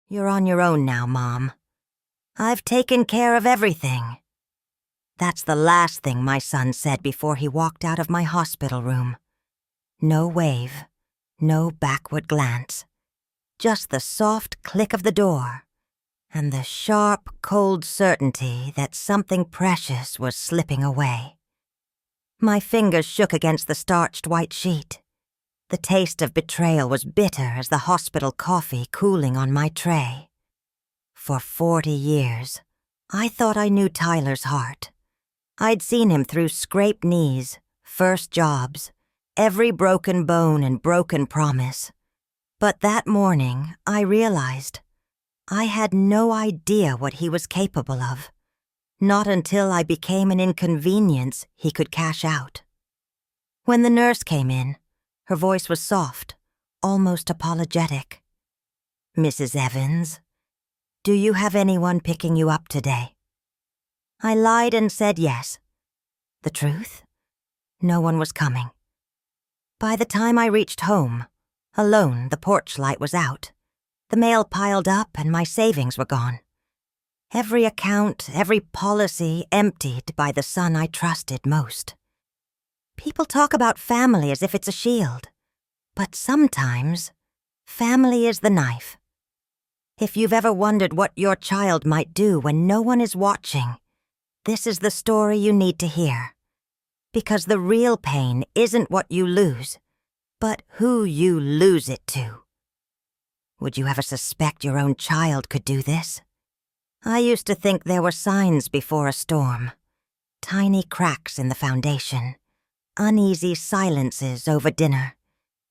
"You're on your own now, Mom. I've taken care of everything." That's the last thing my son said before he walked out of my hospital room. No wave, no backward glance. Just the soft click of the door, and the sharp, cold certainty that something precious was slipping away. My fingers shook against the starched white sheet. The taste of betrayal was bitter as the hospital coffee cooling on my tray. For 40 years, I thought I knew Tyler's heart. I'd seen him through scraped knees, first jobs, every broken bone and broken promise. But that morning, I realized I had no idea what he was capable of. Not until I became an inconvenience he could cash out. When the nurse came in, her voice was soft, almost apologetic. "Mrs. Evans, do you have anyone picking you up today?" I lied and said yes. The truth? No one was coming. By the time I reached home, alone, the porch light was out. The mail piled up and my savings were gone. Every account, every policy emptied by the son I trusted most. People talk about family as if it's a shield, but sometimes family is the knife. If you've ever wondered what your child might do when no one is watching, this is the story you need to hear. Because the real pain isn't what you lose, but who you lose it to. Would you ever suspect your own child could do this? I used to think there were signs before a storm. Tiny cracks in the foundation, uneasy silences over dinner,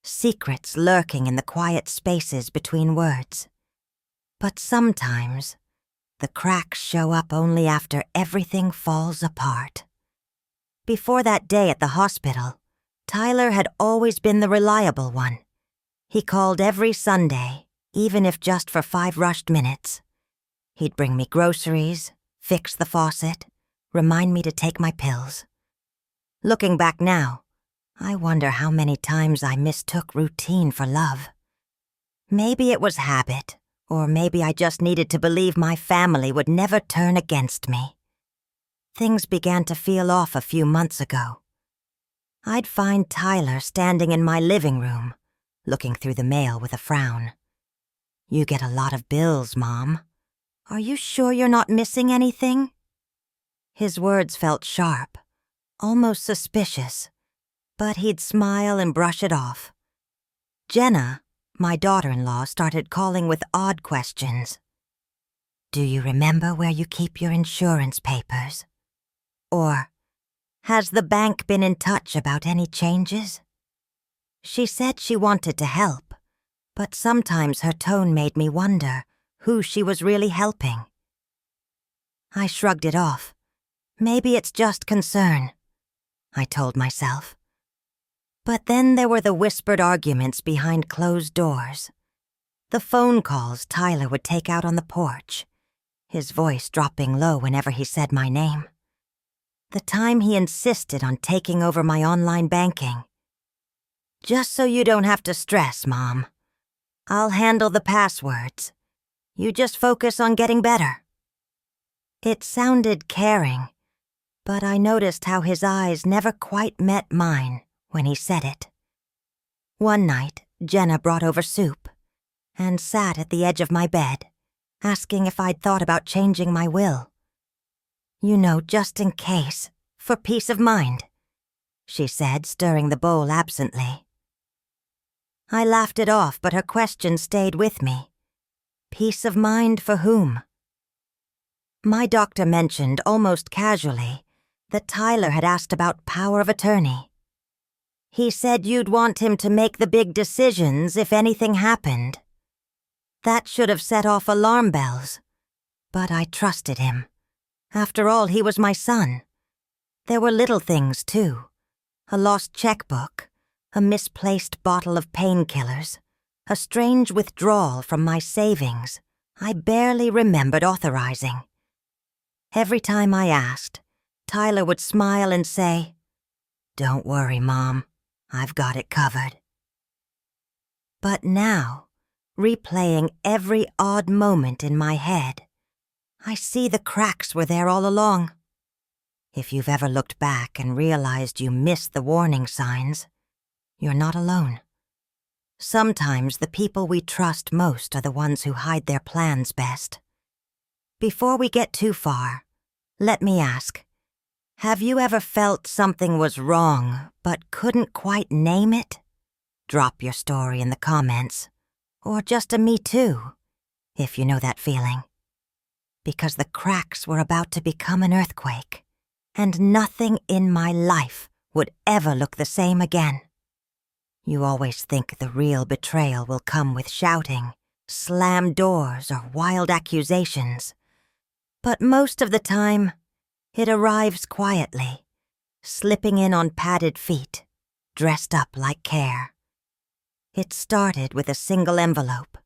secrets lurking in the quiet spaces between words. But sometimes, the cracks show up only after everything falls apart. Before that day at the hospital, Tyler had always been the reliable one. He called every Sunday, even if just for 5 rushed minutes. He'd bring me groceries, fix the faucet, remind me to take my pills. Looking back now, I wonder how many times I mistook routine for love. Maybe it was habit, or maybe I just needed to believe my family would never turn against me. Things began to feel off a few months ago. I'd find Tyler standing in my living room, looking through the mail with a frown. "You get a lot of bills, Mom. Are you sure you're not missing anything?" His words felt sharp, almost suspicious, but he'd smile and brush it off. Jenna, my daughter-in-law, started calling with odd questions. "Do you remember where you keep your insurance papers?" Or, "Has the bank been in touch about any changes?" She said she wanted to help, but sometimes her tone made me wonder who she was really helping. I shrugged it off. Maybe it's just concern, I told myself. But then there were the whispered arguments behind closed doors. The phone calls Tyler would take out on the porch, his voice dropping low whenever he said my name. The time he insisted on taking over my online banking. "Just so you don't have to stress, Mom. I'll handle the passwords. You just focus on getting better." It sounded caring, but I noticed how his eyes never quite met mine when he said it. One night, Jenna brought over soup and sat at the edge of my bed, asking if I'd thought about changing my will. "You know, just in case, for peace of mind," she said, stirring the bowl absently. I laughed it off, but her question stayed with me. Peace of mind for whom? My doctor mentioned, almost casually, that Tyler had asked about power of attorney. He said you'd want him to make the big decisions if anything happened. That should have set off alarm bells, but I trusted him. After all, he was my son. There were little things, too. A lost checkbook, a misplaced bottle of painkillers, a strange withdrawal from my savings I barely remembered authorizing. Every time I asked, Tyler would smile and say, "Don't worry, Mom. I've got it covered." But now, replaying every odd moment in my head. I see the cracks were there all along. If you've ever looked back and realized you missed the warning signs, you're not alone. Sometimes the people we trust most are the ones who hide their plans best. Before we get too far, let me ask, have you ever felt something was wrong but couldn't quite name it? Drop your story in the comments, or just a me too, if you know that feeling. Because the cracks were about to become an earthquake, and nothing in my life would ever look the same again. You always think the real betrayal will come with shouting, slammed doors, or wild accusations. But most of the time, it arrives quietly, slipping in on padded feet, dressed up like care. It started with a single envelope,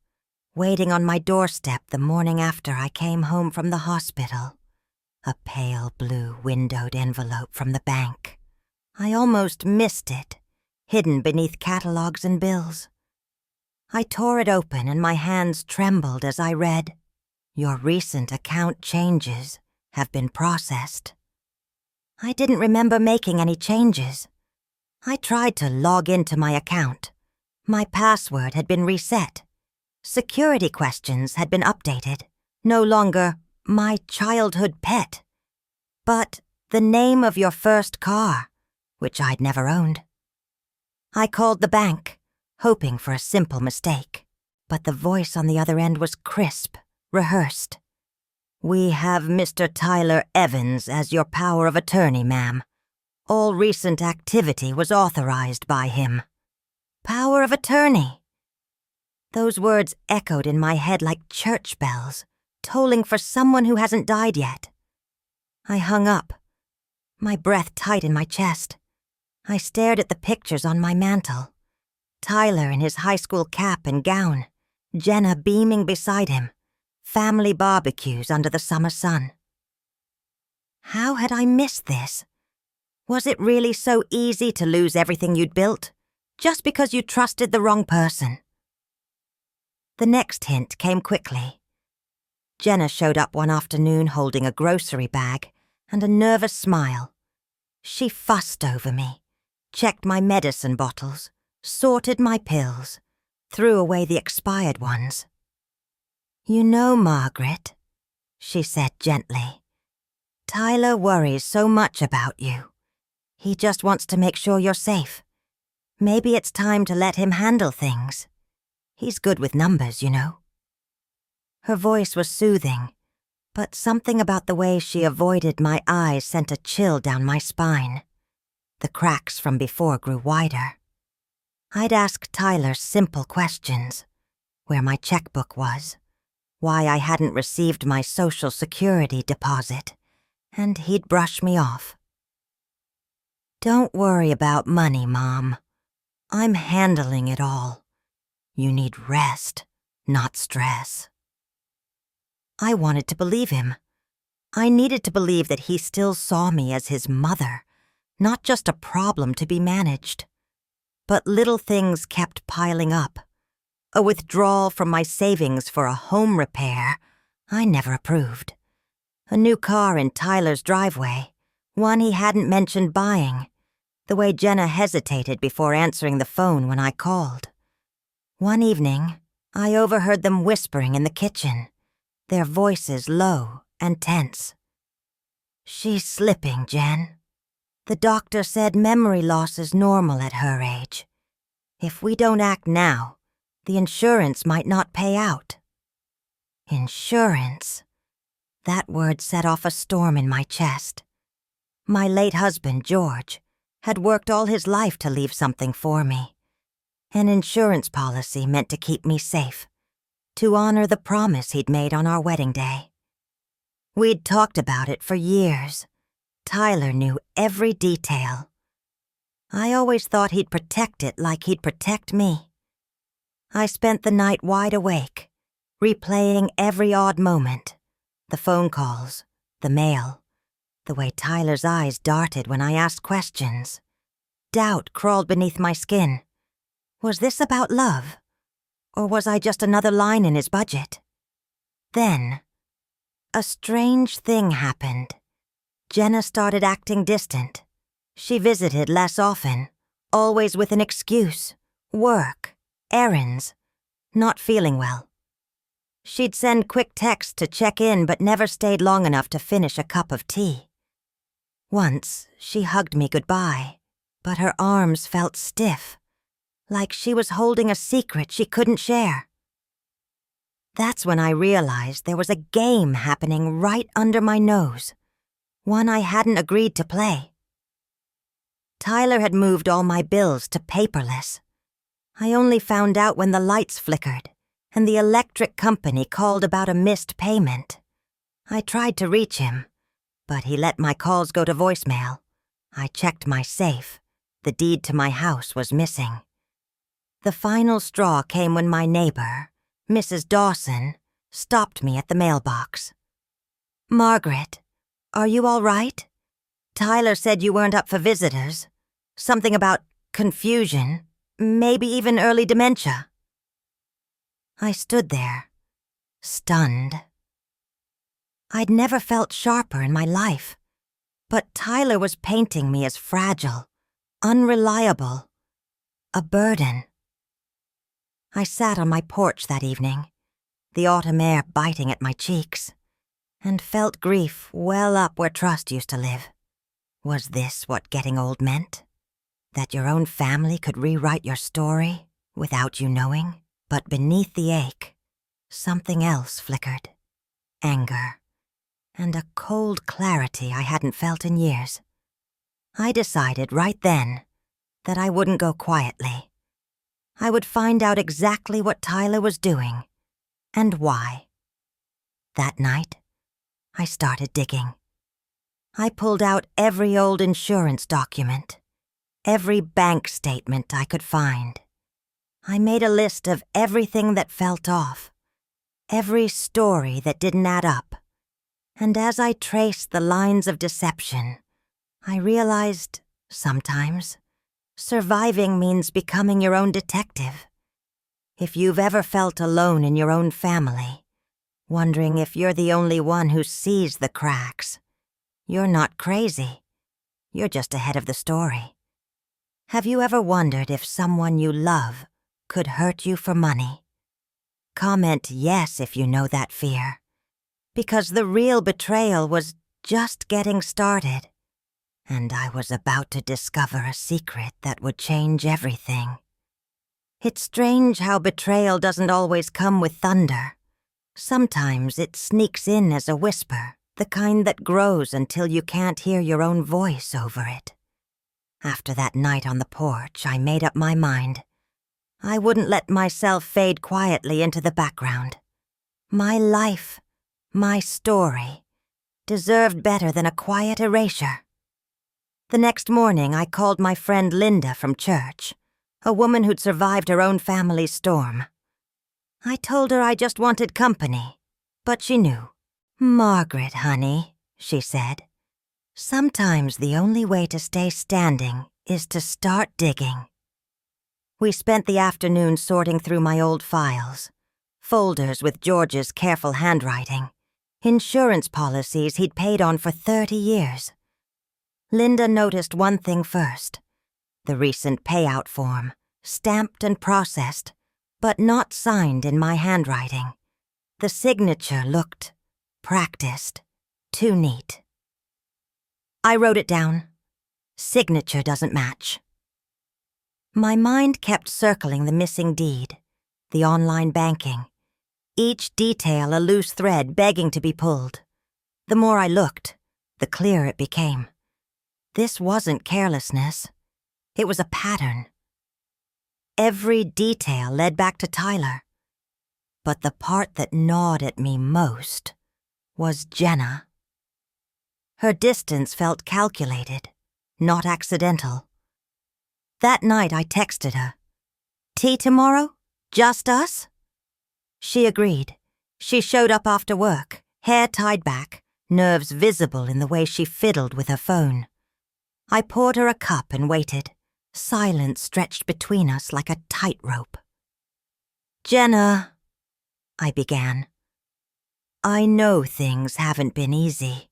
waiting on my doorstep the morning after I came home from the hospital. A pale blue windowed envelope from the bank. I almost missed it, hidden beneath catalogs and bills. I tore it open and my hands trembled as I read, "Your recent account changes have been processed." I didn't remember making any changes. I tried to log into my account. My password had been reset. Security questions had been updated. No longer my childhood pet, but the name of your first car, which I'd never owned. I called the bank, hoping for a simple mistake, but the voice on the other end was crisp, rehearsed. "We have Mr. Tyler Evans as your power of attorney, ma'am. All recent activity was authorized by him." Power of attorney. Those words echoed in my head like church bells, tolling for someone who hasn't died yet. I hung up, my breath tight in my chest. I stared at the pictures on my mantel. Tyler in his high school cap and gown, Jenna beaming beside him, family barbecues under the summer sun. How had I missed this? Was it really so easy to lose everything you'd built, just because you trusted the wrong person? The next hint came quickly. Jenna showed up one afternoon holding a grocery bag and a nervous smile. She fussed over me, checked my medicine bottles, sorted my pills, threw away the expired ones. "You know, Margaret," she said gently, "Tyler worries so much about you. He just wants to make sure you're safe. Maybe it's time to let him handle things. He's good with numbers, you know." Her voice was soothing, but something about the way she avoided my eyes sent a chill down my spine. The cracks from before grew wider. I'd ask Tyler simple questions: where my checkbook was, why I hadn't received my Social Security deposit, and he'd brush me off. "Don't worry about money, Mom. I'm handling it all. You need rest, not stress." I wanted to believe him. I needed to believe that he still saw me as his mother, not just a problem to be managed. But little things kept piling up. A withdrawal from my savings for a home repair I never approved. A new car in Tyler's driveway, one he hadn't mentioned buying. The way Jenna hesitated before answering the phone when I called. One evening, I overheard them whispering in the kitchen, their voices low and tense. "She's slipping, Jen. The doctor said memory loss is normal at her age. If we don't act now, the insurance might not pay out." Insurance. That word set off a storm in my chest. My late husband, George, had worked all his life to leave something for me. An insurance policy meant to keep me safe, to honor the promise he'd made on our wedding day. We'd talked about it for years. Tyler knew every detail. I always thought he'd protect it like he'd protect me. I spent the night wide awake, replaying every odd moment. The phone calls, the mail, the way Tyler's eyes darted when I asked questions. Doubt crawled beneath my skin. Was this about love? Or was I just another line in his budget? Then, a strange thing happened. Jenna started acting distant. She visited less often, always with an excuse. Work, errands, not feeling well. She'd send quick texts to check in but never stayed long enough to finish a cup of tea. Once, she hugged me goodbye, but her arms felt stiff, like she was holding a secret she couldn't share. That's when I realized there was a game happening right under my nose, one I hadn't agreed to play. Tyler had moved all my bills to paperless. I only found out when the lights flickered and the electric company called about a missed payment. I tried to reach him, but he let my calls go to voicemail. I checked my safe. The deed to my house was missing. The final straw came when my neighbor, Mrs. Dawson, stopped me at the mailbox. "Margaret, are you all right? Tyler said you weren't up for visitors. Something about confusion, maybe even early dementia." I stood there, stunned. I'd never felt sharper in my life, but Tyler was painting me as fragile, unreliable, a burden. I sat on my porch that evening, the autumn air biting at my cheeks, and felt grief well up where trust used to live. Was this what getting old meant? That your own family could rewrite your story without you knowing? But beneath the ache, something else flickered. Anger. And a cold clarity I hadn't felt in years. I decided right then that I wouldn't go quietly. I would find out exactly what Tyler was doing and why. That night, I started digging. I pulled out every old insurance document, every bank statement I could find. I made a list of everything that felt off, every story that didn't add up. And as I traced the lines of deception, I realized, sometimes, surviving means becoming your own detective. If you've ever felt alone in your own family, wondering if you're the only one who sees the cracks, you're not crazy. You're just ahead of the story. Have you ever wondered if someone you love could hurt you for money? Comment yes if you know that fear. Because the real betrayal was just getting started, and I was about to discover a secret that would change everything. It's strange how betrayal doesn't always come with thunder. Sometimes it sneaks in as a whisper, the kind that grows until you can't hear your own voice over it. After that night on the porch, I made up my mind. I wouldn't let myself fade quietly into the background. My life, my story, deserved better than a quiet erasure. The next morning, I called my friend Linda from church, a woman who'd survived her own family's storm. I told her I just wanted company, but she knew. "Margaret, honey," she said, "sometimes the only way to stay standing is to start digging." We spent the afternoon sorting through my old files, folders with George's careful handwriting, insurance policies he'd paid on for 30 years. Linda noticed one thing first: the recent payout form, stamped and processed, but not signed in my handwriting. The signature looked practiced, too neat. I wrote it down. Signature doesn't match. My mind kept circling the missing deed, the online banking, each detail a loose thread begging to be pulled. The more I looked, the clearer it became. This wasn't carelessness. It was a pattern. Every detail led back to Tyler. But the part that gnawed at me most was Jenna. Her distance felt calculated, not accidental. That night I texted her, "Tea tomorrow? Just us?" She agreed. She showed up after work, hair tied back, nerves visible in the way she fiddled with her phone. I poured her a cup and waited, silence stretched between us like a tightrope. Jenna, I began. I know things haven't been easy,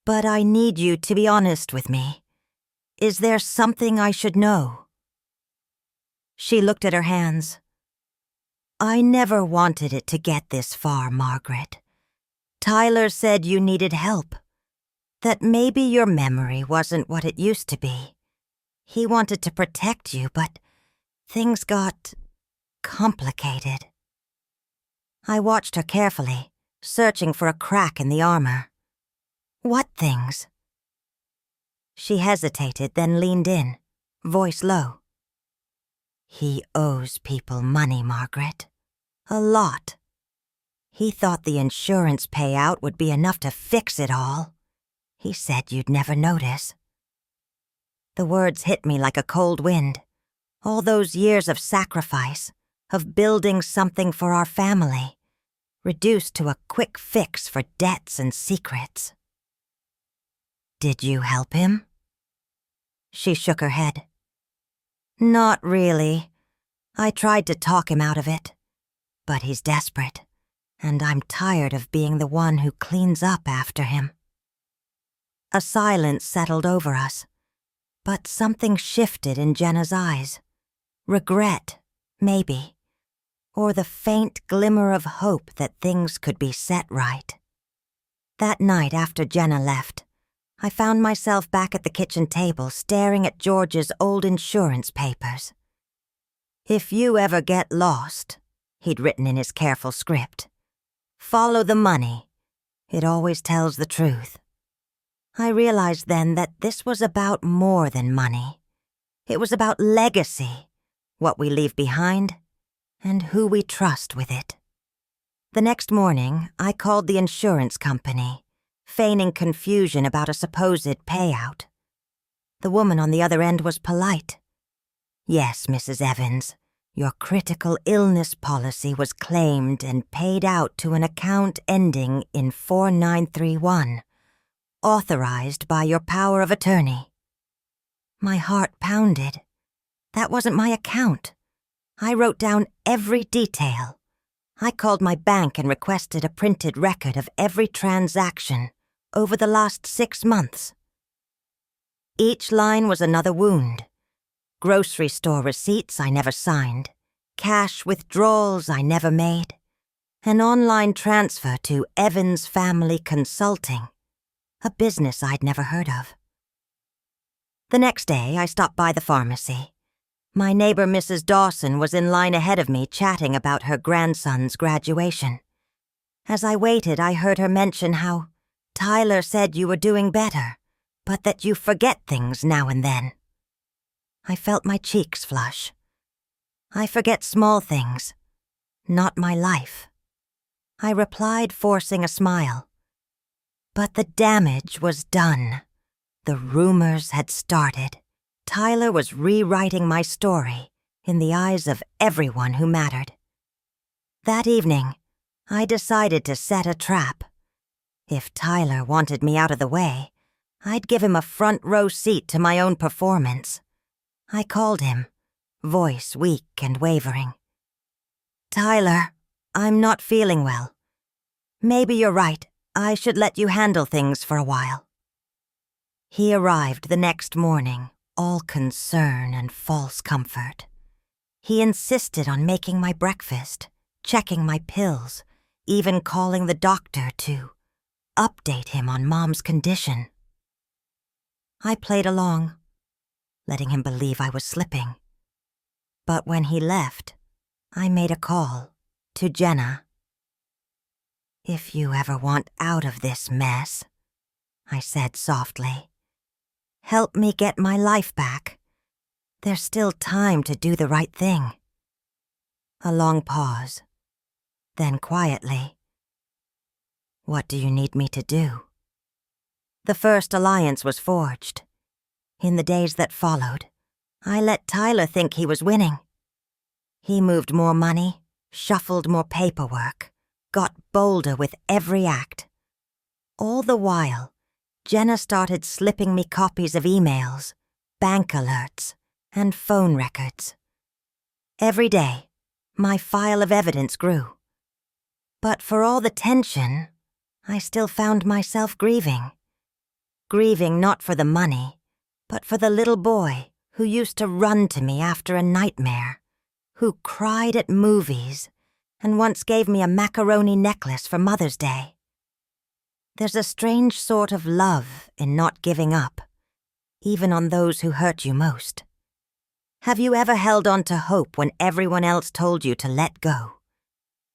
but I need you to be honest with me. Is there something I should know? She looked at her hands. I never wanted it to get this far, Margaret. Tyler said you needed help, that maybe your memory wasn't what it used to be. He wanted to protect you, but things got complicated. I watched her carefully, searching for a crack in the armor. What things? She hesitated, then leaned in, voice low. He owes people money, Margaret. A lot. He thought the insurance payout would be enough to fix it all. He said you'd never notice. The words hit me like a cold wind. All those years of sacrifice, of building something for our family, reduced to a quick fix for debts and secrets. Did you help him? She shook her head. Not really. I tried to talk him out of it. But he's desperate, and I'm tired of being the one who cleans up after him. A silence settled over us, but something shifted in Jenna's eyes. Regret, maybe, or the faint glimmer of hope that things could be set right. That night after Jenna left, I found myself back at the kitchen table staring at George's old insurance papers. If you ever get lost, he'd written in his careful script, follow the money. It always tells the truth. I realized then that this was about more than money. It was about legacy, what we leave behind, and who we trust with it. The next morning, I called the insurance company, feigning confusion about a supposed payout. The woman on the other end was polite. Yes, Mrs. Evans, your critical illness policy was claimed and paid out to an account ending in 4931, authorized by your power of attorney. My heart pounded. That wasn't my account. I wrote down every detail. I called my bank and requested a printed record of every transaction over the last 6 months. Each line was another wound. Grocery store receipts I never signed, cash withdrawals I never made, an online transfer to Evans Family Consulting, a business I'd never heard of. The next day, I stopped by the pharmacy. My neighbor Mrs. Dawson was in line ahead of me chatting about her grandson's graduation. As I waited, I heard her mention how Tyler said you were doing better, but that you forget things now and then. I felt my cheeks flush. I forget small things, not my life. I replied, forcing a smile. But the damage was done. The rumors had started. Tyler was rewriting my story in the eyes of everyone who mattered. That evening, I decided to set a trap. If Tyler wanted me out of the way, I'd give him a front row seat to my own performance. I called him, voice weak and wavering. Tyler, I'm not feeling well. Maybe you're right. I should let you handle things for a while. He arrived the next morning, all concern and false comfort. He insisted on making my breakfast, checking my pills, even calling the doctor to update him on Mom's condition. I played along, letting him believe I was slipping. But when he left, I made a call to Jenna. If you ever want out of this mess, I said softly, help me get my life back. There's still time to do the right thing. A long pause. Then quietly, what do you need me to do? The first alliance was forged. In the days that followed, I let Tyler think he was winning. He moved more money, shuffled more paperwork, got bolder with every act. All the while, Jenna started slipping me copies of emails, bank alerts, and phone records. Every day, My file of evidence grew. But for all the tension, I still found myself grieving. Grieving not for the money, but for the little boy who used to run to me after a nightmare, who cried at movies, and once gave me a macaroni necklace for Mother's Day. There's a strange sort of love in not giving up, even on those who hurt you most. Have you ever held on to hope when everyone else told you to let go?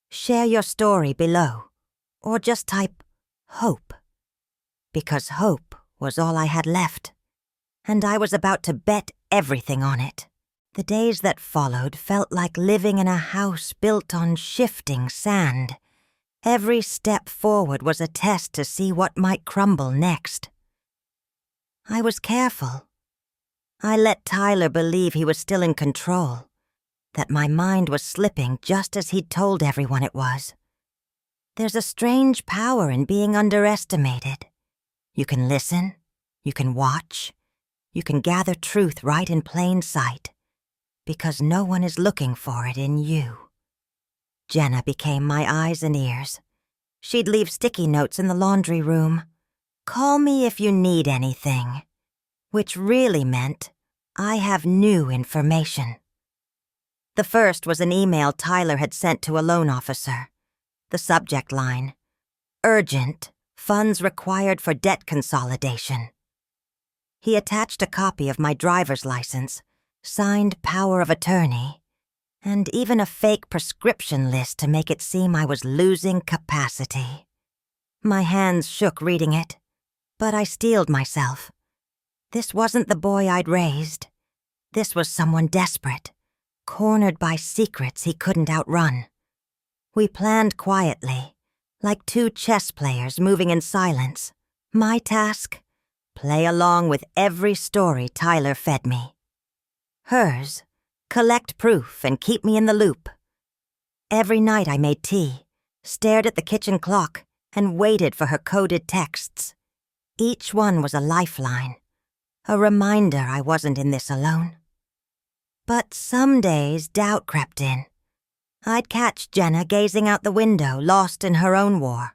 Share your story below, or just type hope, because hope was all I had left, and I was about to bet everything on it. The days that followed felt like living in a house built on shifting sand. Every step forward was a test to see what might crumble next. I was careful. I let Tyler believe he was still in control, that my mind was slipping just as he'd told everyone it was. There's a strange power in being underestimated. You can listen, you can watch, you can gather truth right in plain sight, because no one is looking for it in you. Jenna became my eyes and ears. She'd leave sticky notes in the laundry room. Call me if you need anything, which really meant I have new information. The first was an email Tyler had sent to a loan officer. The subject line, urgent, funds required for debt consolidation. He attached a copy of my driver's license, signed power of attorney, and even a fake prescription list to make it seem I was losing capacity. My hands shook reading it, but I steeled myself. This wasn't the boy I'd raised. This was someone desperate, cornered by secrets he couldn't outrun. We planned quietly, like two chess players moving in silence. My task? Play along with every story Tyler fed me. Hers? Collect proof and keep me in the loop. Every night I made tea, stared at the kitchen clock, and waited for her coded texts. Each one was a lifeline, a reminder I wasn't in this alone. But some days doubt crept in. I'd catch Jenna gazing out the window, lost in her own war.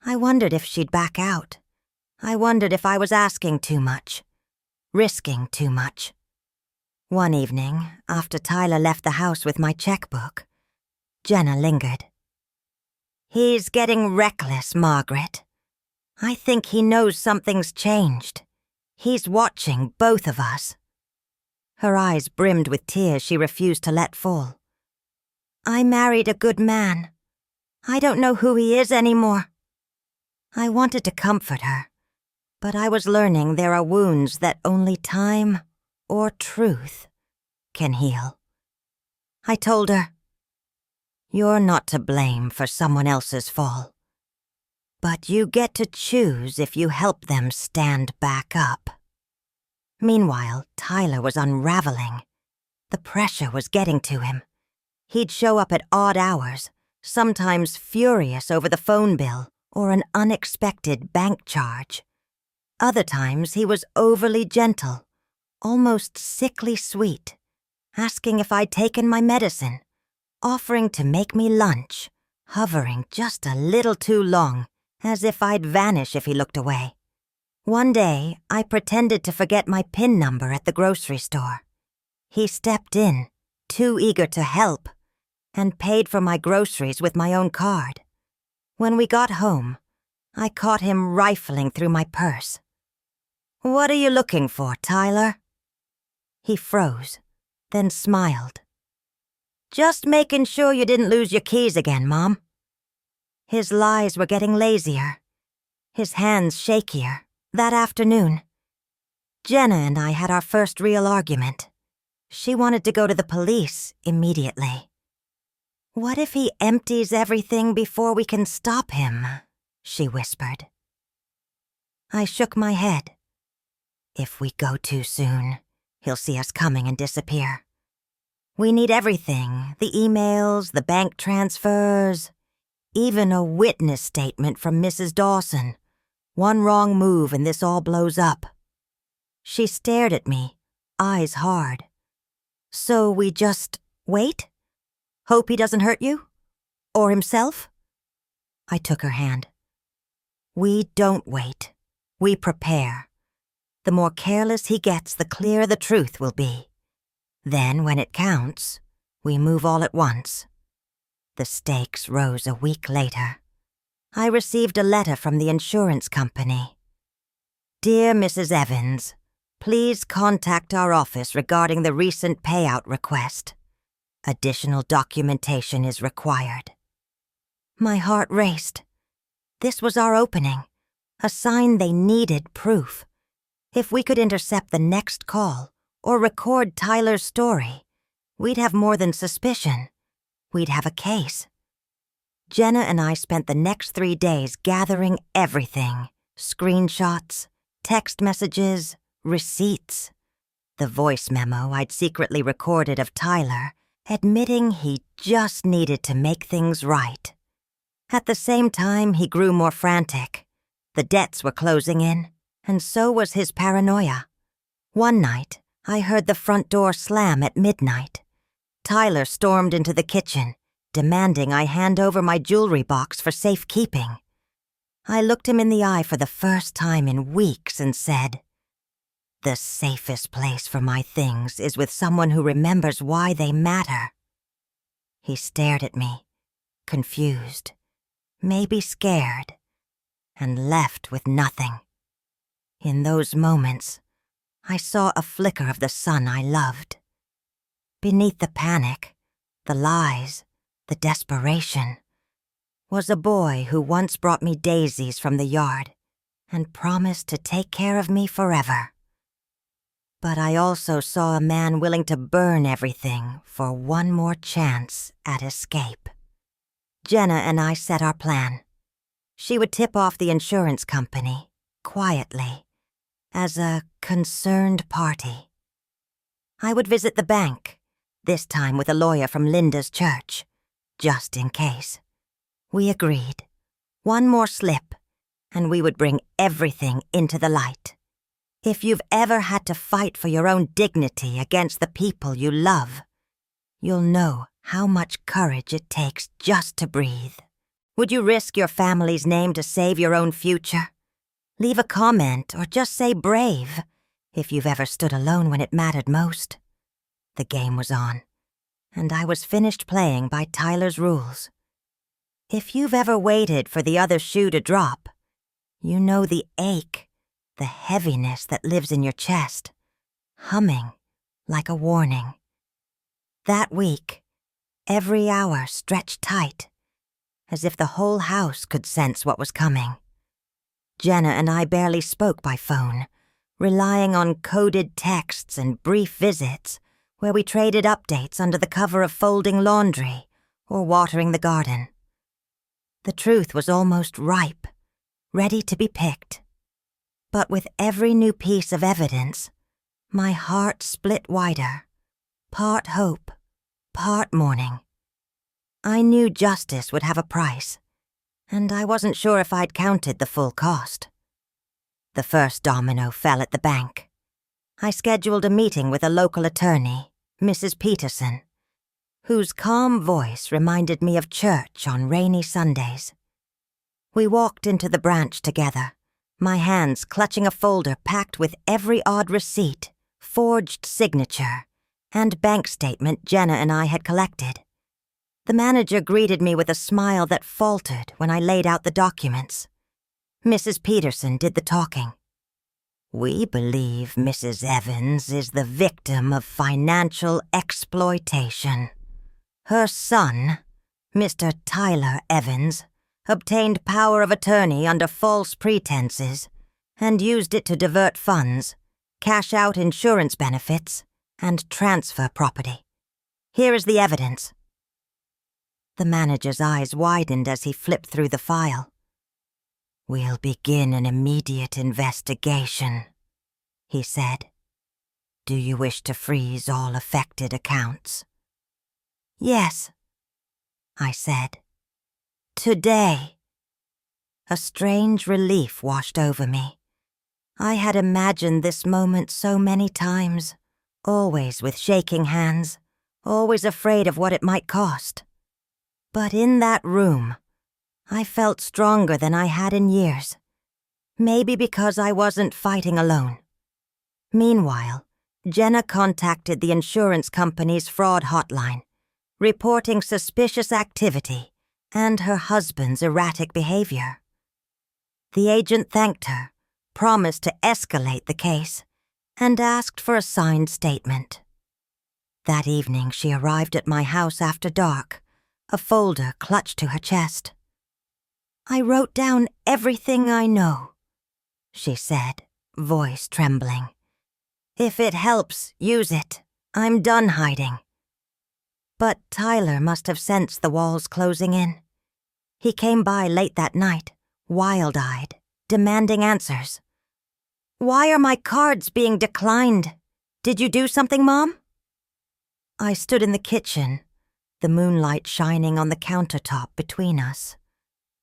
I wondered if she'd back out. I wondered if I was asking too much, risking too much. One evening, after Tyler left the house with my checkbook, Jenna lingered. He's getting reckless, Margaret. I think he knows something's changed. He's watching both of us. Her eyes brimmed with tears she refused to let fall. I married a good man. I don't know who he is anymore. I wanted to comfort her, but I was learning there are wounds that only time or truth can heal. I told her, you're not to blame for someone else's fall, but you get to choose if you help them stand back up. Meanwhile, Tyler was unraveling. The pressure was getting to him. He'd show up at odd hours, sometimes furious over the phone bill or an unexpected bank charge. Other times he was overly gentle, almost sickly sweet, asking if I'd taken my medicine, offering to make me lunch, hovering just a little too long, as if I'd vanish if he looked away. One day, I pretended to forget my PIN number at the grocery store. He stepped in, too eager to help, and paid for my groceries with my own card. When we got home, I caught him rifling through my purse. "What are you looking for, Tyler?" He froze, then smiled. "Just making sure you didn't lose your keys again, Mom." His lies were getting lazier, his hands shakier. That afternoon, Jenna and I had our first real argument. She wanted to go to the police immediately. "What if he empties everything before we can stop him?" she whispered. I shook my head. If we go too soon, he'll see us coming and disappear. We need everything, the emails, the bank transfers, even a witness statement from Mrs. Dawson. One wrong move and this all blows up. She stared at me, eyes hard. "So we just wait?" Hope he doesn't hurt you? Or himself? I took her hand. We don't wait. We prepare. The more careless he gets, the clearer the truth will be. Then, when it counts, we move all at once. The stakes rose a week later. I received a letter from the insurance company. Dear Mrs. Evans, please contact our office regarding the recent payout request. Additional documentation is required. My heart raced. This was our opening, a sign they needed proof. If we could intercept the next call or record Tyler's story, we'd have more than suspicion. We'd have a case. Jenna and I spent the next 3 days gathering everything: screenshots, text messages, receipts. The voice memo I'd secretly recorded of Tyler, admitting he just needed to make things right. At the same time, he grew more frantic. The debts were closing in, and so was his paranoia. One night, I heard the front door slam at midnight. Tyler stormed into the kitchen, demanding I hand over my jewelry box for safekeeping. I looked him in the eye for the first time in weeks and said, "The safest place for my things is with someone who remembers why they matter." He stared at me, confused, maybe scared, and left with nothing. In those moments, I saw a flicker of the son I loved. Beneath the panic, the lies, the desperation, was a boy who once brought me daisies from the yard and promised to take care of me forever. But I also saw a man willing to burn everything for one more chance at escape. Jenna and I set our plan. She would tip off the insurance company, quietly, as a concerned party. I would visit the bank, this time with a lawyer from Linda's church, just in case. We agreed. One more slip, and we would bring everything into the light. If you've ever had to fight for your own dignity against the people you love, you'll know how much courage it takes just to breathe. Would you risk your family's name to save your own future? Leave a comment or just say brave if you've ever stood alone when it mattered most. The game was on, and I was finished playing by Tyler's rules. If you've ever waited for the other shoe to drop, you know the ache, the heaviness that lives in your chest, humming like a warning. That week, every hour stretched tight, as if the whole house could sense what was coming. Jenna and I barely spoke by phone, relying on coded texts and brief visits where we traded updates under the cover of folding laundry or watering the garden. The truth was almost ripe, ready to be picked. But with every new piece of evidence, my heart split wider, part hope, part mourning. I knew justice would have a price, and I wasn't sure if I'd counted the full cost. The first domino fell at the bank. I scheduled a meeting with a local attorney, Mrs. Peterson, whose calm voice reminded me of church on rainy Sundays. We walked into the branch together, my hands clutching a folder packed with every odd receipt, forged signature, and bank statement Jenna and I had collected. The manager greeted me with a smile that faltered when I laid out the documents. Mrs. Peterson did the talking. "We believe Mrs. Evans is the victim of financial exploitation. Her son, Mr. Tyler Evans, obtained power of attorney under false pretenses and used it to divert funds, cash out insurance benefits, and transfer property. Here is the evidence." The manager's eyes widened as he flipped through the file. "We'll begin an immediate investigation," he said. "Do you wish to freeze all affected accounts?" "Yes," I said. "Today." A strange relief washed over me. I had imagined this moment so many times, always with shaking hands, always afraid of what it might cost. But in that room, I felt stronger than I had in years. Maybe because I wasn't fighting alone. Meanwhile, Jenna contacted the insurance company's fraud hotline, reporting suspicious activity and her husband's erratic behavior. The agent thanked her, promised to escalate the case, and asked for a signed statement. That evening she arrived at my house after dark, a folder clutched to her chest. "I wrote down everything I know," she said, voice trembling. "If it helps, use it. I'm done hiding." But Tyler must have sensed the walls closing in. He came by late that night, wild-eyed, demanding answers. "Why are my cards being declined? Did you do something, Mom?" I stood in the kitchen, the moonlight shining on the countertop between us,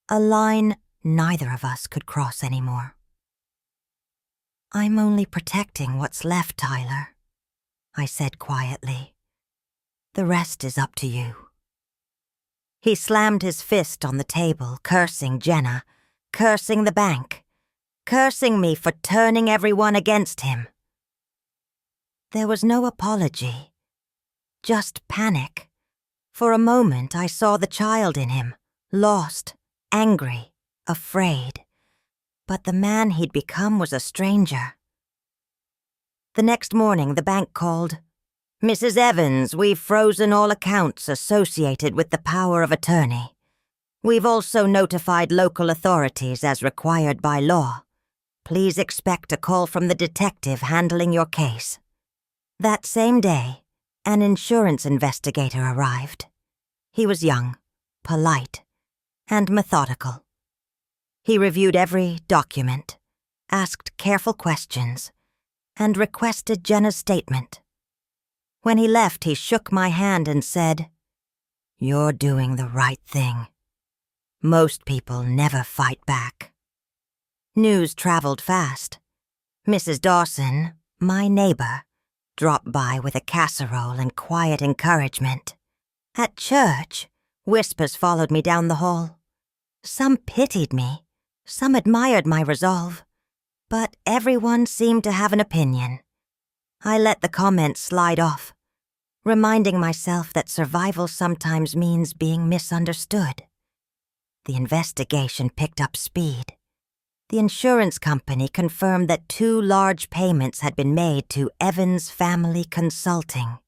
a line neither of us could cross anymore. "I'm only protecting what's left, Tyler," I said quietly. "The rest is up to you." He slammed his fist on the table, cursing Jenna, cursing the bank, cursing me for turning everyone against him. There was no apology, just panic. For a moment I saw the child in him, lost, angry, afraid. But the man he'd become was a stranger. The next morning the bank called. "Mrs. Evans, we've frozen all accounts associated with the power of attorney. We've also notified local authorities as required by law. Please expect a call from the detective handling your case." That same day, an insurance investigator arrived. He was young, polite, and methodical. He reviewed every document, asked careful questions, and requested Jenna's statement. When he left, he shook my hand and said, "You're doing the right thing. Most people never fight back." News traveled fast. Mrs. Dawson, my neighbor, dropped by with a casserole and quiet encouragement. At church, whispers followed me down the hall. Some pitied me, some admired my resolve, but everyone seemed to have an opinion. I let the comments slide off, reminding myself that survival sometimes means being misunderstood. The investigation picked up speed. The insurance company confirmed that 2 large payments had been made to Evans Family Consulting,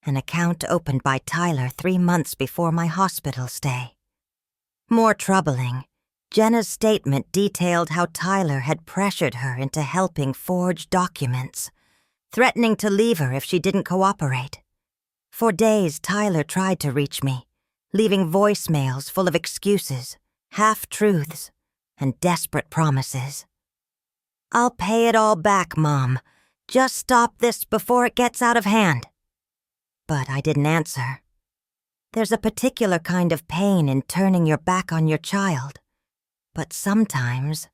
an account opened by Tyler 3 months before my hospital stay. More troubling, Jenna's statement detailed how Tyler had pressured her into helping forge documents, threatening to leave her if she didn't cooperate. For days, Tyler tried to reach me, leaving voicemails full of excuses, half-truths, and desperate promises. "I'll pay it all back, Mom. Just stop this before it gets out of hand." But I didn't answer. There's a particular kind of pain in turning your back on your child. But sometimes,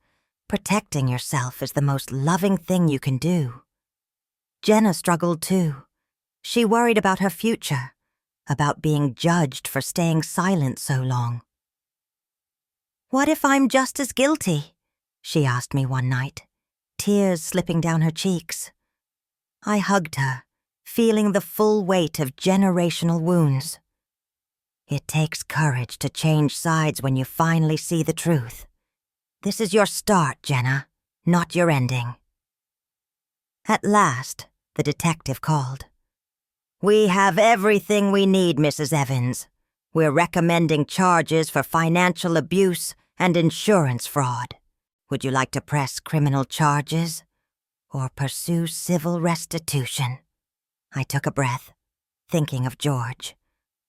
protecting yourself is the most loving thing you can do. Jenna struggled too. She worried about her future, about being judged for staying silent so long. "What if I'm just as guilty?" she asked me one night, tears slipping down her cheeks. I hugged her, feeling the full weight of generational wounds. It takes courage to change sides when you finally see the truth. This is your start, Jenna, not your ending. At last, the detective called. "We have everything we need, Mrs. Evans. We're recommending charges for financial abuse and insurance fraud. Would you like to press criminal charges or pursue civil restitution?" I took a breath, thinking of George,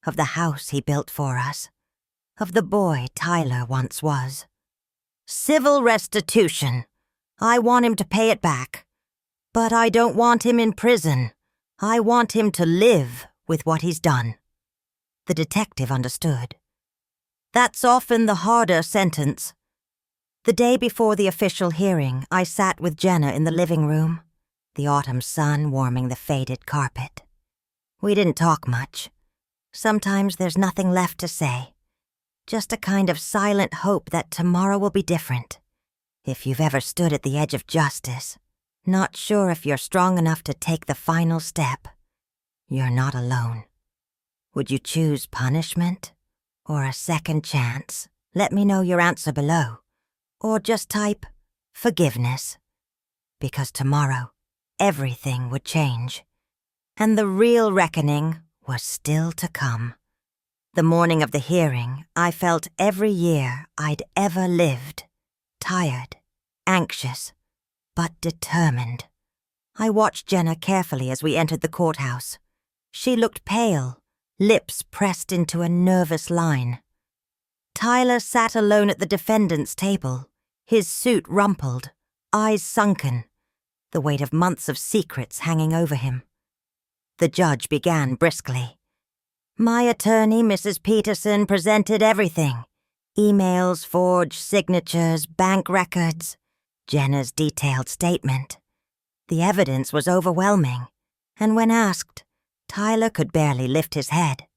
of the house he built for us, of the boy Tyler once was. "Civil restitution. I want him to pay it back. But I don't want him in prison. I want him to live with what he's done." The detective understood. That's often the harder sentence. The day before the official hearing, I sat with Jenna in the living room, the autumn sun warming the faded carpet. We didn't talk much. Sometimes there's nothing left to say. Just a kind of silent hope that tomorrow will be different. If you've ever stood at the edge of justice, not sure if you're strong enough to take the final step, you're not alone. Would you choose punishment or a second chance? Let me know your answer below. Or just type forgiveness. Because tomorrow, everything would change. And the real reckoning was still to come. The morning of the hearing, I felt every year I'd ever lived. Tired, anxious, but determined. I watched Jenna carefully as we entered the courthouse. She looked pale, lips pressed into a nervous line. Tyler sat alone at the defendant's table, his suit rumpled, eyes sunken, the weight of months of secrets hanging over him. The judge began briskly. My attorney, Mrs. Peterson, presented everything. Emails, forged signatures, bank records, Jenna's detailed statement. The evidence was overwhelming, and when asked, Tyler could barely lift his head.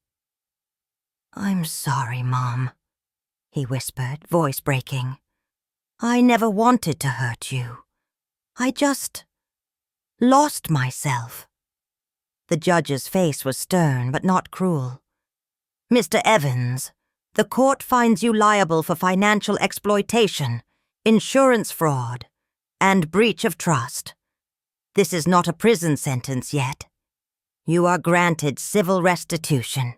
"I'm sorry, Mom," he whispered, voice breaking. "I never wanted to hurt you. I just lost myself." The judge's face was stern but not cruel. "Mr. Evans, the court finds you liable for financial exploitation, insurance fraud, and breach of trust. This is not a prison sentence yet. You are granted civil restitution.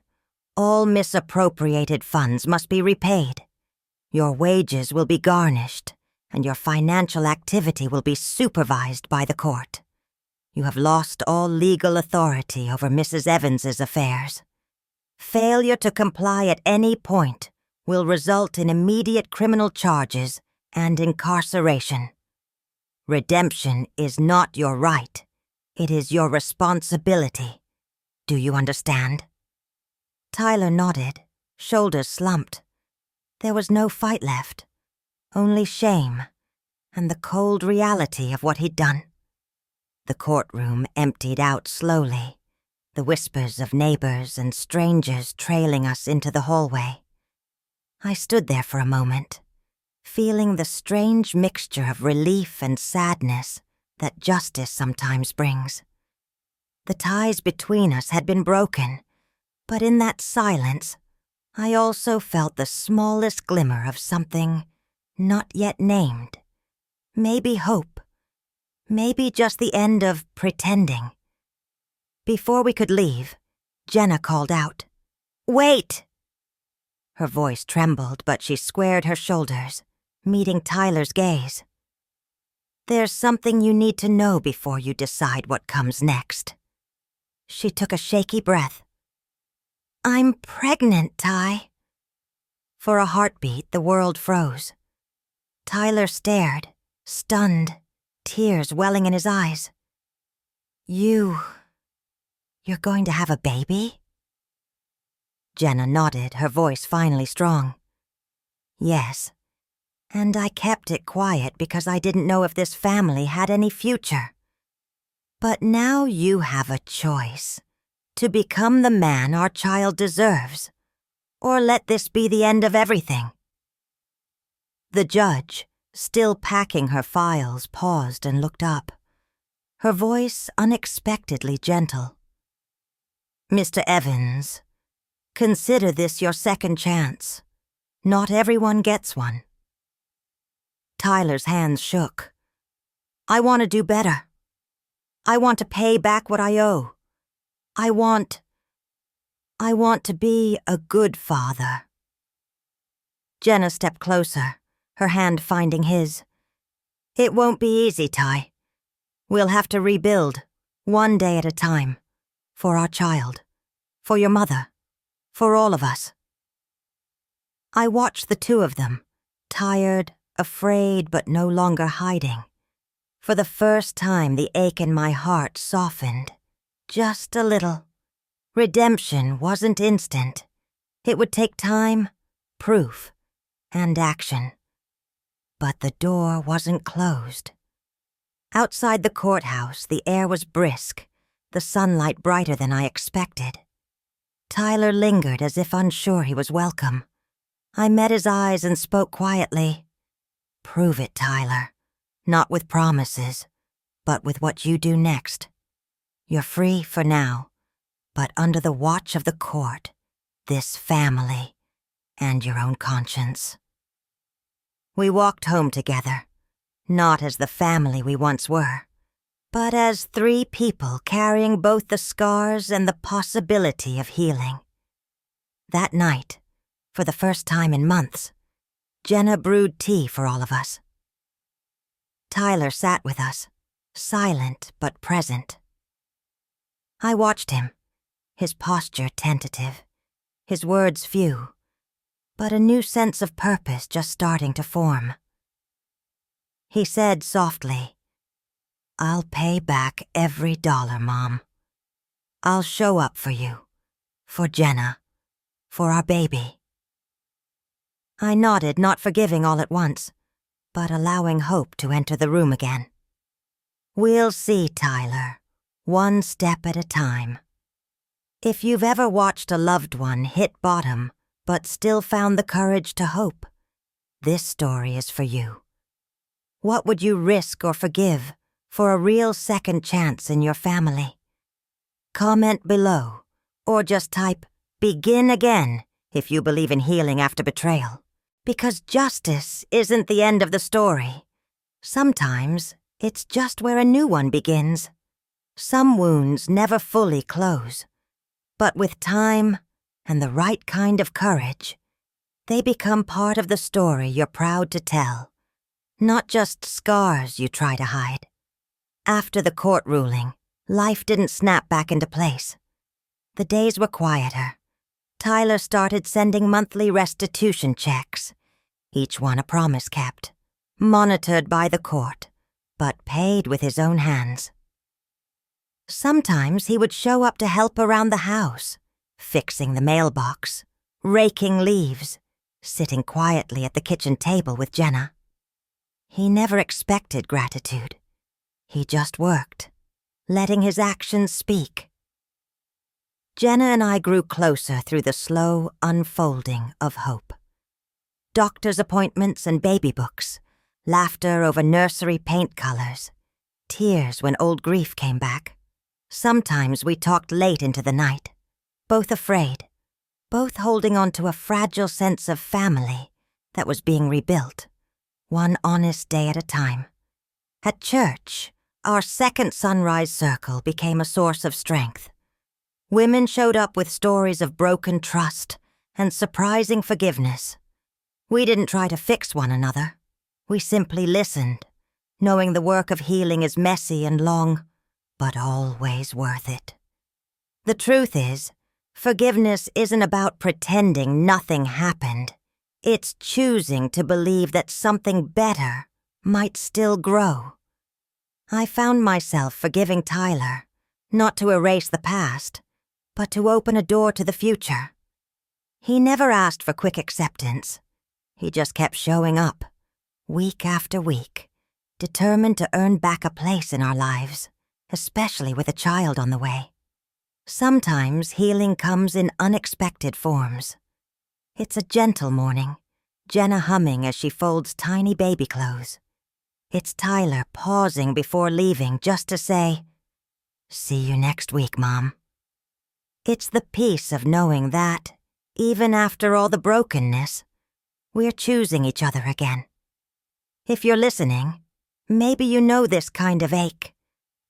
All misappropriated funds must be repaid. Your wages will be garnished, and your financial activity will be supervised by the court. You have lost all legal authority over Mrs. Evans's affairs. Failure to comply at any point will result in immediate criminal charges and incarceration. Redemption is not your right. It is your responsibility. Do you understand?" Tyler nodded, shoulders slumped. There was no fight left, only shame and the cold reality of what he'd done. The courtroom emptied out slowly, the whispers of neighbors and strangers trailing us into the hallway. I stood there for a moment, feeling the strange mixture of relief and sadness that justice sometimes brings. The ties between us had been broken, but in that silence, I also felt the smallest glimmer of something not yet named. Maybe hope. Maybe just the end of pretending. Before we could leave, Jenna called out, "Wait!" Her voice trembled, but she squared her shoulders, meeting Tyler's gaze. "There's something you need to know before you decide what comes next." She took a shaky breath. "I'm pregnant, Ty." For a heartbeat, the world froze. Tyler stared, stunned, tears welling in his eyes. You're going to have a baby?" Jenna nodded, her voice finally strong. "Yes, and I kept it quiet because I didn't know if this family had any future. But now you have a choice, to become the man our child deserves, or let this be the end of everything." The judge, still packing her files, paused and looked up, her voice unexpectedly gentle. "Mr. Evans, consider this your second chance. Not everyone gets one." Tyler's hands shook. "I want to do better. I want to pay back what I owe. I want to be a good father." Jenna stepped closer, her hand finding his. "It won't be easy, Ty. We'll have to rebuild, one day at a time. For our child. For your mother. For all of us." I watched the two of them, tired, afraid but no longer hiding. For the first time, the ache in my heart softened. Just a little. Redemption wasn't instant. It would take time, proof, and action. But the door wasn't closed. Outside the courthouse, the air was brisk, the sunlight brighter than I expected. Tyler lingered as if unsure he was welcome. I met his eyes and spoke quietly. "Prove it, Tyler. Not with promises, but with what you do next. You're free for now, but under the watch of the court, this family, and your own conscience." We walked home together, not as the family we once were, but as 3 people carrying both the scars and the possibility of healing. That night, for the first time in months, Jenna brewed tea for all of us. Tyler sat with us, silent but present. I watched him, his posture tentative, his words few, but a new sense of purpose just starting to form. He said softly, "I'll pay back every dollar, Mom. I'll show up for you, for Jenna, for our baby." I nodded, not forgiving all at once, but allowing hope to enter the room again. "We'll see, Tyler, one step at a time. If you've ever watched a loved one hit bottom but still found the courage to hope, this story is for you. What would you risk or forgive for a real second chance in your family? Comment below, or just type 'begin again' if you believe in healing after betrayal. Because justice isn't the end of the story. Sometimes it's just where a new one begins. Some wounds never fully close, but with time and the right kind of courage, they become part of the story you're proud to tell, not just scars you try to hide. After the court ruling, life didn't snap back into place. The days were quieter. Tyler started sending monthly restitution checks, each one a promise kept, monitored by the court, but paid with his own hands. Sometimes he would show up to help around the house, fixing the mailbox, raking leaves, sitting quietly at the kitchen table with Jenna. He never expected gratitude. He just worked, letting his actions speak. Jenna and I grew closer through the slow unfolding of hope. Doctor's appointments and baby books, laughter over nursery paint colors, tears when old grief came back. Sometimes we talked late into the night, both afraid, both holding on to a fragile sense of family that was being rebuilt, one honest day at a time. At church, our second sunrise circle became a source of strength. Women showed up with stories of broken trust and surprising forgiveness. We didn't try to fix one another. We simply listened, knowing the work of healing is messy and long, but always worth it. The truth is, forgiveness isn't about pretending nothing happened. It's choosing to believe that something better might still grow. I found myself forgiving Tyler, not to erase the past, but to open a door to the future. He never asked for quick acceptance. He just kept showing up, week after week, determined to earn back a place in our lives, especially with a child on the way. Sometimes healing comes in unexpected forms. It's a gentle morning, Jenna humming as she folds tiny baby clothes. It's Tyler pausing before leaving just to say, "See you next week, Mom." It's the peace of knowing that, even after all the brokenness, we're choosing each other again. If you're listening, maybe you know this kind of ache,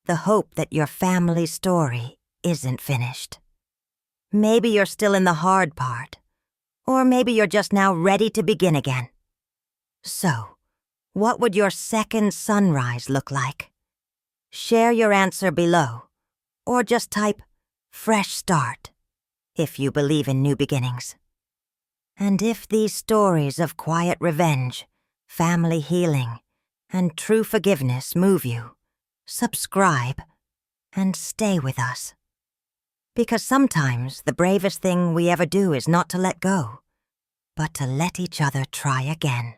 the hope that your family's story isn't finished. Maybe you're still in the hard part, or maybe you're just now ready to begin again. So, what would your second sunrise look like? Share your answer below, or just type "fresh start" if you believe in new beginnings. And if these stories of quiet revenge, family healing, and true forgiveness move you, subscribe and stay with us. Because sometimes the bravest thing we ever do is not to let go, but to let each other try again.